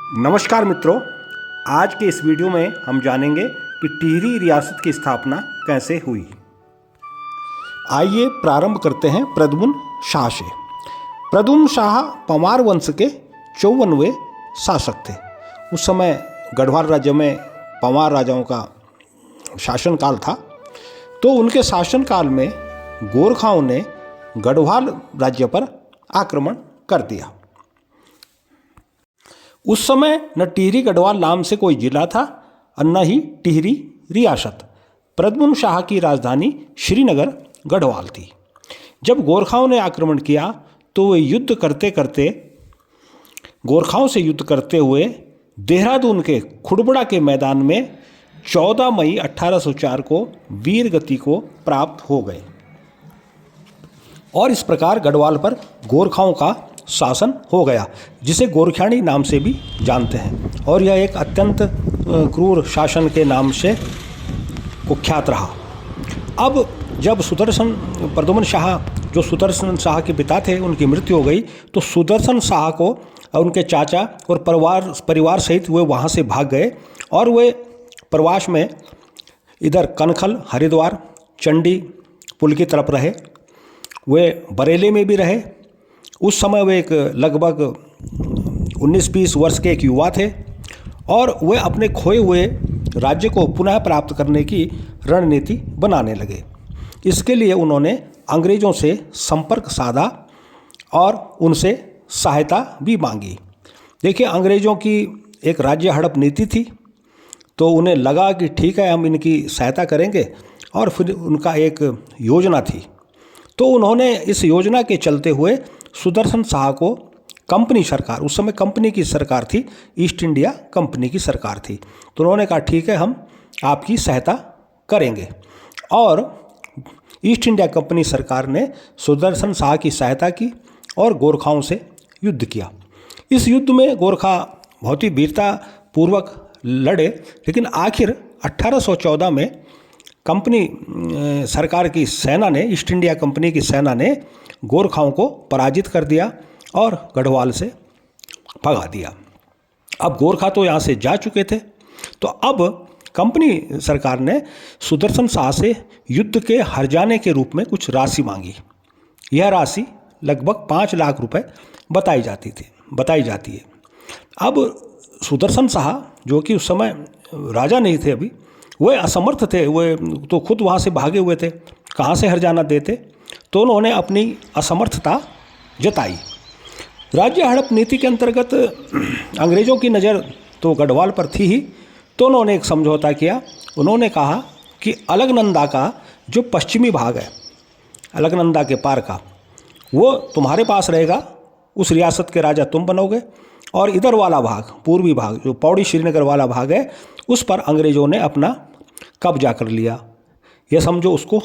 नमस्कार मित्रों, आज के इस वीडियो में हम जानेंगे कि टिहरी रियासत की स्थापना कैसे हुई। आइए प्रारंभ करते हैं प्रद्युम्न शाह से। प्रद्युम्न शाह पंवार वंश के 54वें शासक थे। उस समय गढ़वाल राज्य में पंवार राजाओं का शासनकाल था। तो उनके शासनकाल में गोरखाओं ने गढ़वाल राज्य पर आक्रमण कर दिया। उस समय न टिहरी गढ़वाल नाम से कोई जिला था और न ही टिहरी रियासत। प्रद्युम्न शाह की राजधानी श्रीनगर गढ़वाल थी। जब गोरखाओं ने आक्रमण किया तो वे गोरखाओं से युद्ध करते हुए देहरादून के खुड़बड़ा के मैदान में 14 मई 1804 को वीर गति को प्राप्त हो गए और इस प्रकार गढ़वाल पर गोरखाओं का शासन हो गया, जिसे गोरखियाणी नाम से भी जानते हैं। और यह एक अत्यंत क्रूर शासन के नाम से कुख्यात रहा। अब जब प्रद्युम्न शाह जो सुदर्शन शाह के पिता थे, उनकी मृत्यु हो गई, तो सुदर्शन शाह को उनके चाचा और परिवार सहित वे वहाँ से भाग गए और वे प्रवास में इधर कनखल, हरिद्वार, चंडी पुल की तरफ रहे। वे बरेली में भी रहे। उस समय वे एक लगभग 19-20 वर्ष के एक युवा थे और वे अपने खोए हुए राज्य को पुनः प्राप्त करने की रणनीति बनाने लगे। इसके लिए उन्होंने अंग्रेज़ों से संपर्क साधा और उनसे सहायता भी मांगी। देखिए, अंग्रेज़ों की एक राज्य हड़प नीति थी, तो उन्हें लगा कि ठीक है, हम इनकी सहायता करेंगे। और फिर उनका एक योजना थी, तो उन्होंने इस योजना के चलते हुए सुदर्शन शाह को कंपनी सरकार, उस समय कंपनी की सरकार थी, ईस्ट इंडिया कंपनी की सरकार थी, तो उन्होंने कहा ठीक है, हम आपकी सहायता करेंगे। और ईस्ट इंडिया कंपनी सरकार ने सुदर्शन शाह की सहायता की और गोरखाओं से युद्ध किया। इस युद्ध में गोरखा बहुत ही वीरता पूर्वक लड़े, लेकिन आखिर 1814 में कंपनी सरकार की सेना ने, ईस्ट इंडिया कंपनी की सेना ने गोरखाओं को पराजित कर दिया और गढ़वाल से भगा दिया। अब गोरखा तो यहाँ से जा चुके थे, तो अब कंपनी सरकार ने सुदर्शन शाह से युद्ध के हर्जाने के रूप में कुछ राशि मांगी। यह राशि लगभग 5 लाख रुपए बताई जाती है। अब सुदर्शन शाह, जो कि उस समय राजा नहीं थे, अभी वे असमर्थ थे, वे तो खुद वहाँ से भागे हुए थे, कहाँ से हर्जाना देते। तो उन्होंने अपनी असमर्थता जताई। राज्य हड़प नीति के अंतर्गत अंग्रेज़ों की नज़र तो गढ़वाल पर थी ही, तो उन्होंने एक समझौता किया। उन्होंने कहा कि अलकनंदा का जो पश्चिमी भाग है, अलकनंदा के पार का, वो तुम्हारे पास रहेगा, उस रियासत के राजा तुम बनोगे। और इधर वाला भाग, पूर्वी भाग, जो पौड़ी श्रीनगर वाला भाग है, उस पर अंग्रेज़ों ने अपना कब्जा कर लिया। यह समझो, उसको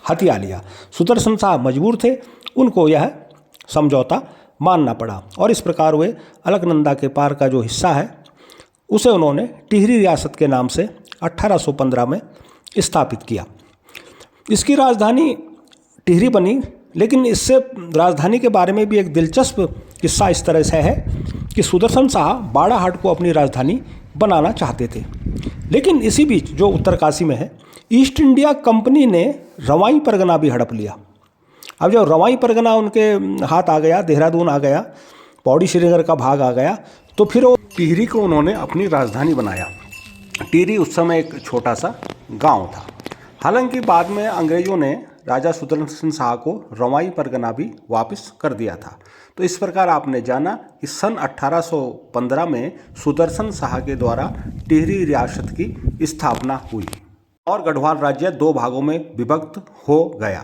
हथिया लिया। सुदर्शन शाह मजबूर थे, उनको यह समझौता मानना पड़ा और इस प्रकार वे अलकनंदा के पार का जो हिस्सा है, उसे उन्होंने टिहरी रियासत के नाम से 1815 में स्थापित किया। इसकी राजधानी टिहरी बनी, लेकिन इससे राजधानी के बारे में भी एक दिलचस्प किस्सा इस तरह से है कि सुदर्शन शाह बाड़ाहाट को अपनी राजधानी बनाना चाहते थे, लेकिन इसी बीच जो उत्तरकाशी में है, ईस्ट इंडिया कंपनी ने रवाई परगना भी हड़प लिया। अब जब रवाई परगना उनके हाथ आ गया, देहरादून आ गया, पौड़ी श्रीनगर का भाग आ गया, तो फिर वो टिहरी को उन्होंने अपनी राजधानी बनाया। टिहरी उस समय एक छोटा सा गांव था। हालांकि बाद में अंग्रेज़ों ने राजा सुदर्शन शाह को रवाई परगना भी वापस कर दिया था। तो इस प्रकार आपने जाना कि सन 1815 में सुदर्शन शाह के द्वारा टिहरी रियासत की स्थापना हुई और गढ़वाल राज्य 2 भागों में विभक्त हो गया।